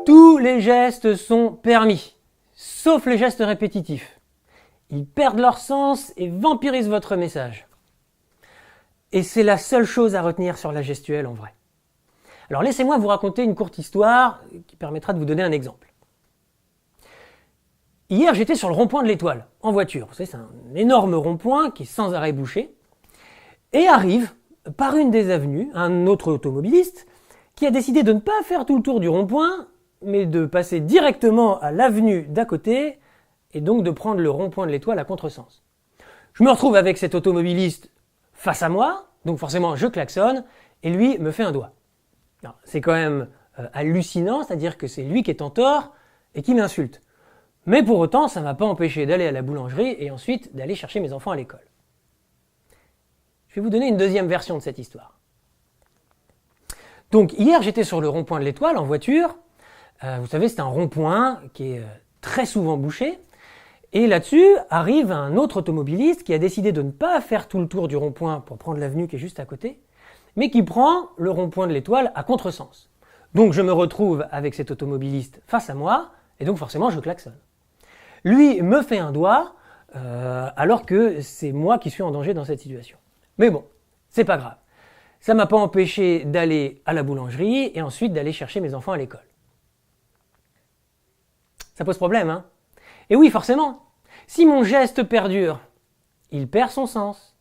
Tous les gestes sont permis, sauf les gestes répétitifs. Ils perdent leur sens et vampirisent votre message. Et c'est la seule chose à retenir sur la gestuelle en vrai. Alors laissez-moi vous raconter une courte histoire qui permettra de vous donner un exemple. Hier, j'étais sur le rond-point de l'Étoile, en voiture. Vous savez, c'est un énorme rond-point qui est sans arrêt bouché. Et arrive, par une des avenues, un autre automobiliste qui a décidé de ne pas faire tout le tour du rond-point, mais de passer directement à l'avenue d'à côté et donc de prendre le rond-point de l'Étoile à contresens. Je me retrouve avec cet automobiliste face à moi, donc forcément je klaxonne, et lui me fait un doigt. C'est quand même hallucinant, c'est-à-dire que c'est lui qui est en tort et qui m'insulte. Mais pour autant, ça ne m'a pas empêché d'aller à la boulangerie et ensuite d'aller chercher mes enfants à l'école. Je vais vous donner une deuxième version de cette histoire. Donc hier, j'étais sur le rond-point de l'Étoile en voiture. Vous savez, c'est un rond-point qui est très souvent bouché. Et là-dessus arrive un autre automobiliste qui a décidé de ne pas faire tout le tour du rond-point pour prendre l'avenue qui est juste à côté, mais qui prend le rond-point de l'Étoile à contresens. Donc je me retrouve avec cet automobiliste face à moi, et donc forcément je klaxonne. Lui me fait un doigt, alors que c'est moi qui suis en danger dans cette situation. Mais bon, c'est pas grave. Ça ne m'a pas empêché d'aller à la boulangerie et ensuite d'aller chercher mes enfants à l'école. Ça pose problème, hein? Et oui, forcément. Si mon geste perdure, il perd son sens.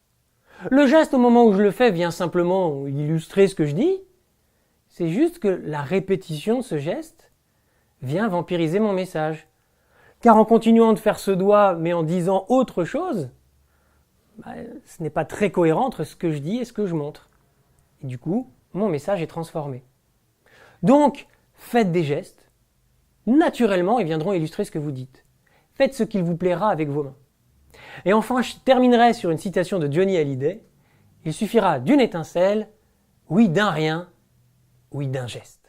Le geste au moment où je le fais vient simplement illustrer ce que je dis. C'est juste que la répétition de ce geste vient vampiriser mon message. Car en continuant de faire ce doigt mais en disant autre chose, ce n'est pas très cohérent entre ce que je dis et ce que je montre. Et du coup, mon message est transformé. Donc, faites des gestes. Naturellement, ils viendront illustrer ce que vous dites. Faites ce qu'il vous plaira avec vos mains. Et enfin, je terminerai sur une citation de Johnny Hallyday. Il suffira d'une étincelle, oui d'un rien, oui d'un geste.